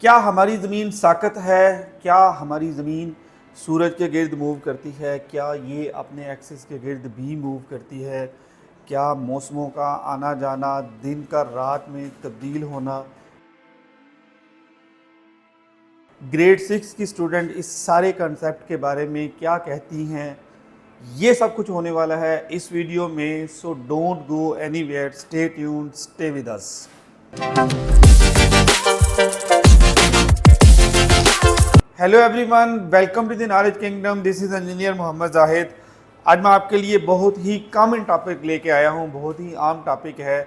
क्या हमारी ज़मीन साकत है? क्या हमारी ज़मीन सूरज के गिर्द मूव करती है? क्या ये अपने एक्सिस के गिर्द भी मूव करती है? क्या मौसमों का आना जाना, दिन का रात में तब्दील होना? ग्रेड 6 की स्टूडेंट इस सारे कंसेप्ट के बारे में क्या कहती हैं? ये सब कुछ होने वाला है इस वीडियो में, so don't go anywhere, stay tuned, stay with us. Hello everyone, welcome to the knowledge kingdom. This is engineer Mohammad Zahid. आज मैं आपके लिए बहुत ही कॉमन टॉपिक लेके आया हूँ, बहुत ही आम टॉपिक है,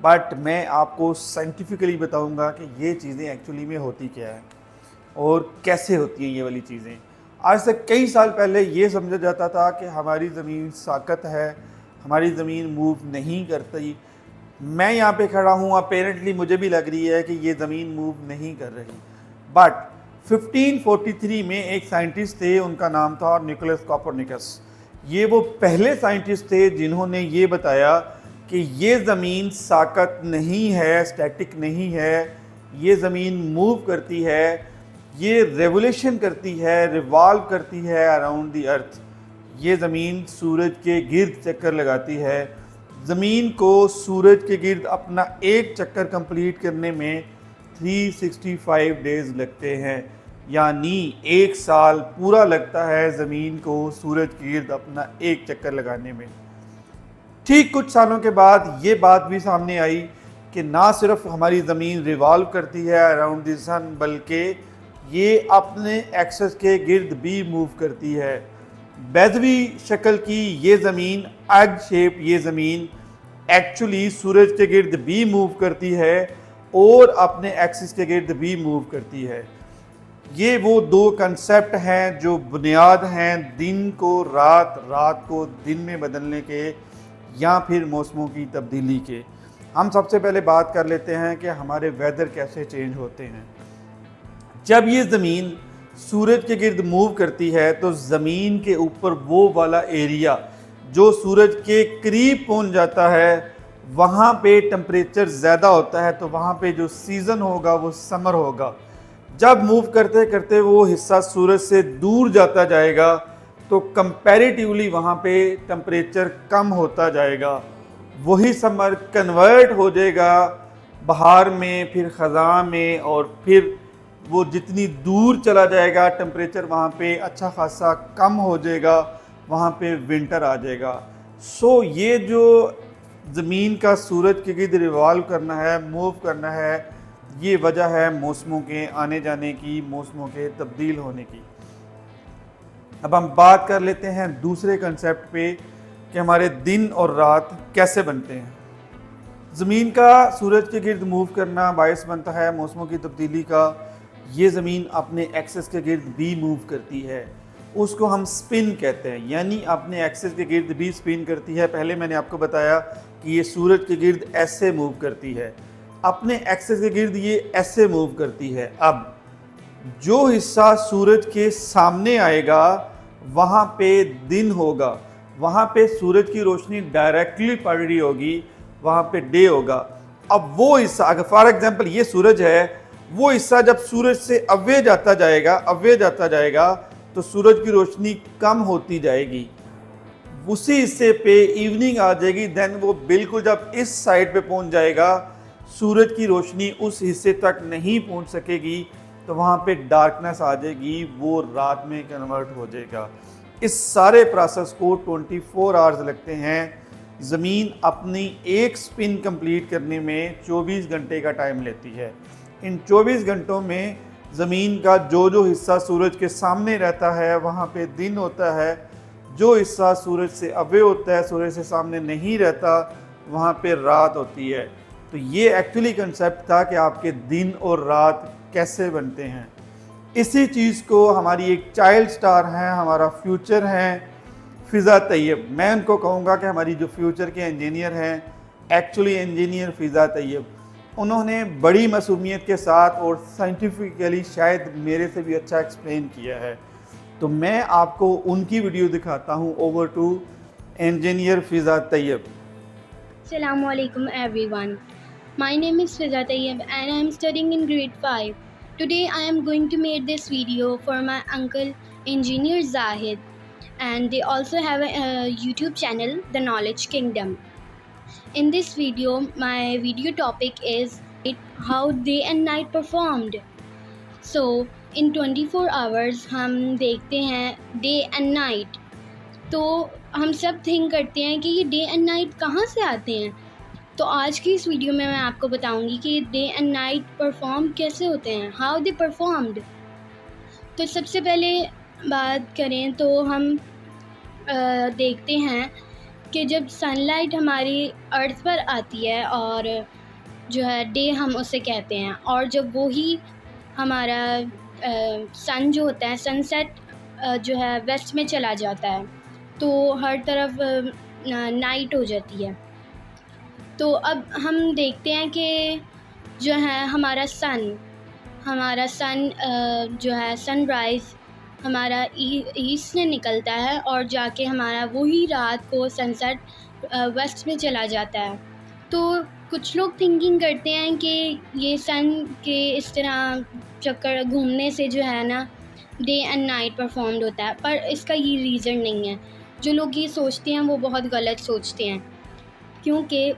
बट मैं आपको साइंटिफिकली बताऊँगा कि ये चीज़ें एक्चुअली में होती क्या है और कैसे होती हैं ये वाली चीज़ें। आज से कई साल पहले ये समझा जाता था कि हमारी ज़मीन साकत है, हमारी ज़मीन मूव नहीं करती। मैं यहाँ पे खड़ा हूँ, अपेरेंटली मुझे भी लग रही है कि ये ज़मीन मूव नहीं कर रही, बट 1543 में एक साइंटिस्ट थे, उनका नाम था निकोलस कोपरनिकस। ये वो पहले साइंटिस्ट थे जिन्होंने ये बताया कि ये ज़मीन साकत नहीं है, स्टैटिक नहीं है, ये ज़मीन मूव करती है, ये रेवोल्यूशन करती है, रिवॉल्व करती है अराउंड द अर्थ। ये ज़मीन सूरज के गिर्द चक्कर लगाती है। ज़मीन को सूरज के गिर्द अपना एक चक्कर कंप्लीट करने में 365 डेज़ लगते हैं, यानी एक साल पूरा लगता है ज़मीन को सूरज के गिर्द अपना एक चक्कर लगाने में। ठीक कुछ सालों के बाद ये बात भी सामने आई कि ना सिर्फ हमारी ज़मीन रिवॉल्व करती है अराउंड द सन, बल्कि ये अपने एक्सेस के गिर्द भी मूव करती है। बैज़वी शक्ल की ये ज़मीन, एग शेप ये ज़मीन एक्चुअली सूरज के गिर्द भी मूव करती है और अपने एक्सिस के गिर्द भी मूव करती है। ये वो दो कंसेप्ट हैं जो बुनियाद हैं दिन को रात, रात को दिन में बदलने के या फिर मौसमों की तब्दीली के। हम सबसे पहले बात कर लेते हैं कि हमारे वेदर कैसे चेंज होते हैं। जब ये ज़मीन सूरज के गिर्द मूव करती है तो ज़मीन के ऊपर वो वाला एरिया जो सूरज के करीब पहुंच जाता है, वहाँ पे टेम्परेचर ज़्यादा होता है, तो वहाँ पे जो सीज़न होगा वो समर होगा। जब मूव करते करते वो हिस्सा सूरज से दूर जाता जाएगा तो कंपैरेटिवली वहाँ पे टेम्परेचर कम होता जाएगा। वही समर कन्वर्ट हो जाएगा बहार में, फिर ख़ज़ां में, और फिर वो जितनी दूर चला जाएगा टेम्परेचर वहाँ पे अच्छा खासा कम हो जाएगा, वहाँ पे विंटर आ जाएगा। सो ये जो ज़मीन का सूरज के गिर्द रिवॉल्व करना है, मूव करना है, ये वजह है मौसमों के आने जाने की, मौसमों के तब्दील होने की। अब हम बात कर लेते हैं दूसरे कंसेप्ट पे कि हमारे दिन और रात कैसे बनते हैं। ज़मीन का सूरज के गिर्द मूव करना बायस बनता है मौसमों की तब्दीली का। ये ज़मीन अपने एक्सेस के गिर्द भी मूव करती है, उसको हम स्पिन कहते हैं, यानी अपने एक्सेस के गिर्द भी स्पिन करती है। पहले मैंने आपको बताया कि ये सूरज के गिर्द ऐसे मूव करती है, अपने एक्सेस के गिर्द ये ऐसे मूव करती है। अब जो हिस्सा सूरज के सामने आएगा वहाँ पे दिन होगा, वहाँ पे सूरज की रोशनी डायरेक्टली पड़ रही होगी, वहाँ पे डे होगा। अब वो हिस्सा, अगर फॉर एग्जांपल ये सूरज है, वो हिस्सा जब सूरज से अवे जाता जाएगा तो सूरज की रोशनी कम होती जाएगी। उसी हिस्से पे इवनिंग आ जाएगी, देन वो बिल्कुल जब इस साइड पे पहुंच जाएगा, सूरज की रोशनी उस हिस्से तक नहीं पहुंच सकेगी, तो वहाँ पे डार्कनेस आ जाएगी, वो रात में कन्वर्ट हो जाएगा। इस सारे प्रोसेस को 24 आवर्स लगते हैं। ज़मीन अपनी एक स्पिन कंप्लीट करने में 24 घंटे का टाइम लेती है। इन 24 घंटों में ज़मीन का जो हिस्सा सूरज के सामने रहता है वहाँ पे दिन होता है, जो हिस्सा सूरज से अवे होता है, सूरज से सामने नहीं रहता, वहाँ पे रात होती है। तो ये एक्चुअली कंसेप्ट था कि आपके दिन और रात कैसे बनते हैं। इसी चीज़ को हमारी एक चाइल्ड स्टार हैं, हमारा फ्यूचर हैं, फ़िज़ा तैयब। मैं उनको कहूँगा कि हमारी जो फ्यूचर के इंजीनियर हैं, एक्चुअली इंजीनियर फ़िज़ा तैयब, उन्होंने बड़ी मासूमियत के साथ और साइंटिफिकली शायद मेरे से भी अच्छा एक्सप्लेन किया है। तो मैं आपको उनकी वीडियो दिखाता हूँ। Over to engineer Fiza Tayyab. Assalamualaikum everyone. My name is Fiza Tayyib and I am studying in grade 5. Today I am going to make this video for my uncle Engineer Zahid, and they also have a YouTube channel, The Knowledge Kingdom. In this video, my video topic is how day and night performed. So in 24 hours हम देखते हैं day and night, तो हम सब think करते हैं कि ये डे एंड नाइट कहाँ से आते हैं। तो आज की इस वीडियो में मैं आपको बताऊंगी कि डे एंड नाइट परफॉर्म कैसे होते हैं, हाउ दे परफॉर्म्ड। तो सबसे पहले बात करें तो हम देखते हैं कि जब सनलाइट हमारी अर्थ पर आती है और जो है डे हम उसे कहते हैं, और जब वो ही हमारा सन जो होता है, सनसेट जो है वेस्ट में चला जाता है, तो हर तरफ नाइट हो जाती है। तो अब हम देखते हैं कि जो है हमारा सन जो है सनराइज़ हमारा ईस्ट से निकलता है और जाके हमारा वही रात को सनसेट वेस्ट में चला जाता है। तो कुछ लोग थिंकिंग करते हैं कि ये सन के इस तरह चक्कर घूमने से जो है ना डे एंड नाइट परफॉर्म्ड होता है, पर इसका ये रीज़न नहीं है। जो लोग ये सोचते हैं वो बहुत गलत सोचते हैं, क्योंकि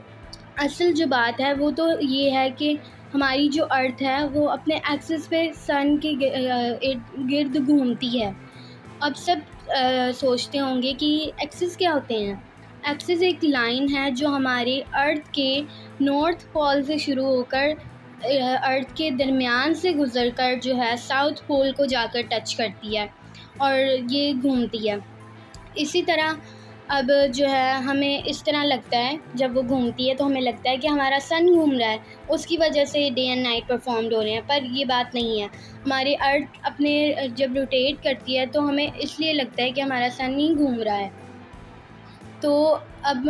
असल जो बात है वो तो ये है कि हमारी जो अर्थ है वो अपने एक्सिस पे सन के गिर्द घूमती है। अब सब सोचते होंगे कि एक्सिस क्या होते हैं। एक्सिस एक लाइन है जो हमारे अर्थ के नॉर्थ पोल से शुरू होकर अर्थ के दरमियान से गुज़रकर जो है साउथ पोल को जाकर टच करती है और ये घूमती है। इसी तरह अब जो है हमें इस तरह लगता है, जब वो घूमती है तो हमें लगता है कि हमारा सन घूम रहा है, उसकी वजह से डे एंड नाइट परफॉर्म्ड हो रहे हैं, पर ये बात नहीं है। हमारी अर्थ अपने जब रोटेट करती है तो हमें इसलिए लगता है कि हमारा सन ही घूम रहा है। तो अब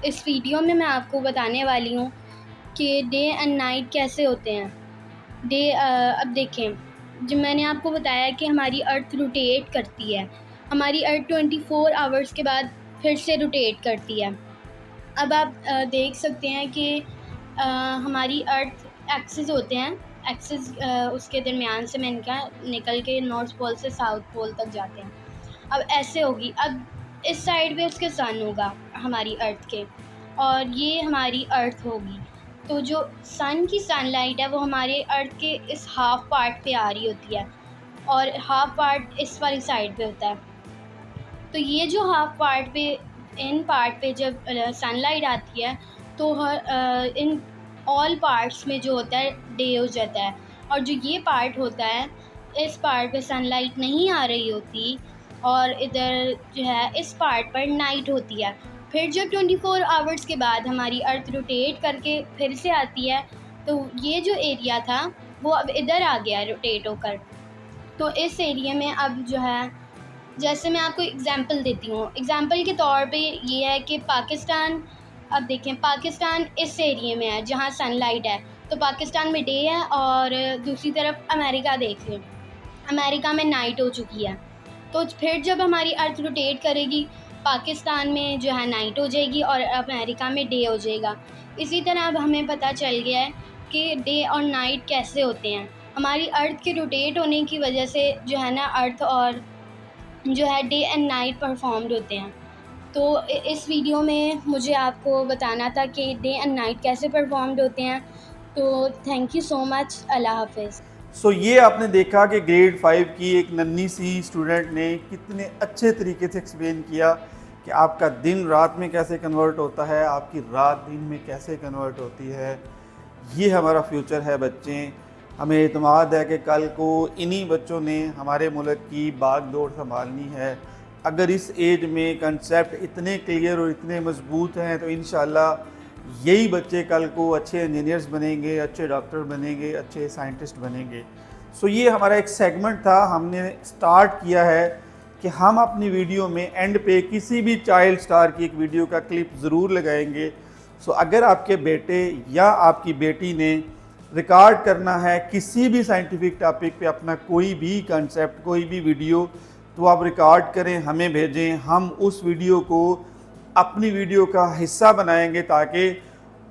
इस वीडियो में मैं आपको बताने वाली हूँ कि डे एंड नाइट कैसे होते हैं। अब देखें, जब मैंने आपको बताया कि हमारी अर्थ रोटेट करती है, हमारी अर्थ 24 आवर्स के बाद फिर से रोटेट करती है। अब आप देख सकते हैं कि हमारी अर्थ एक्सिस होते हैं, एक्सिस उसके दरमियान से निकल के नॉर्थ पोल से साउथ पोल तक जाते हैं। अब ऐसे होगी, अब इस साइड पे उसके सन होगा हमारी अर्थ के, और ये हमारी अर्थ होगी। तो जो सन की सनलाइट है वो हमारे अर्थ के इस हाफ पार्ट पे आ रही होती है और हाफ पार्ट इस वाली साइड पे होता है। तो ये जो हाफ पार्ट पे, इन पार्ट पे जब सनलाइट आती है तो इन ऑल पार्ट्स में जो होता है डे हो जाता है, और जो ये पार्ट होता है इस पार्ट पे सनलाइट नहीं आ रही होती और इधर जो है इस पार्ट पर नाइट होती है। फिर जब 24 आवर्स के बाद हमारी अर्थ रोटेट करके फिर से आती है तो ये जो एरिया था वो अब इधर आ गया रोटेट होकर। तो इस एरिया में अब जो है, जैसे मैं आपको एग्ज़ाम्पल देती हूँ, एग्ज़ाम्पल के तौर पे ये है कि पाकिस्तान, अब देखें पाकिस्तान इस एरिया में है जहाँ सनलाइट है, तो पाकिस्तान में डे है, और दूसरी तरफ अमेरिका देख लें, अमेरिका में नाइट हो चुकी है। तो फिर जब हमारी अर्थ रोटेट करेगी, पाकिस्तान में जो है नाइट हो जाएगी और अमेरिका में डे हो जाएगा। इसी तरह अब हमें पता चल गया है कि डे और नाइट कैसे होते हैं। हमारी अर्थ के रोटेट होने की वजह से जो है ना अर्थ और जो है डे एंड नाइट परफॉर्म्ड होते हैं। तो इस वीडियो में मुझे आपको बताना था कि डे एंड नाइट कैसे परफॉर्म्ड होते हैं। तो थैंक यू सो मच, अल्लाह हाफिज़। सो ये आपने देखा कि ग्रेड 5 की एक नन्ही सी स्टूडेंट ने कितने अच्छे तरीके से एक्सप्लेन किया कि आपका दिन रात में कैसे कन्वर्ट होता है, आपकी रात दिन में कैसे कन्वर्ट होती है। ये हमारा फ्यूचर है बच्चे। हमें एतमाद है कि कल को इन्हीं बच्चों ने हमारे मुल्क की बाग दौड़ संभालनी है। अगर इस एज में कंसेप्ट इतने क्लियर और इतने मजबूत हैं तो इंशाल्लाह यही बच्चे कल को अच्छे इंजीनियर्स बनेंगे, अच्छे डॉक्टर बनेंगे, अच्छे साइंटिस्ट बनेंगे। सो ये हमारा एक सेगमेंट था, हमने स्टार्ट किया है कि हम अपनी वीडियो में एंड पे किसी भी चाइल्ड स्टार की एक वीडियो का क्लिप ज़रूर लगाएंगे। सो अगर आपके बेटे या आपकी बेटी ने रिकॉर्ड करना है किसी भी साइंटिफिक टॉपिक पे अपना कोई भी कंसेप्ट, कोई भी वीडियो, तो आप रिकॉर्ड करें, हमें भेजें। हम उस वीडियो को अपनी वीडियो का हिस्सा बनाएंगे ताकि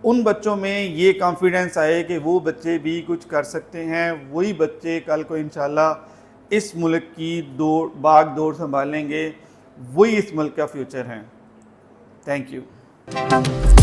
उन बच्चों में ये कॉन्फिडेंस आए कि वो बच्चे भी कुछ कर सकते हैं, वही बच्चे कल को इंशाल्लाह इस मुल्क की बाग दौड़ संभालेंगे, वही इस मुल्क का फ्यूचर है। Thank you.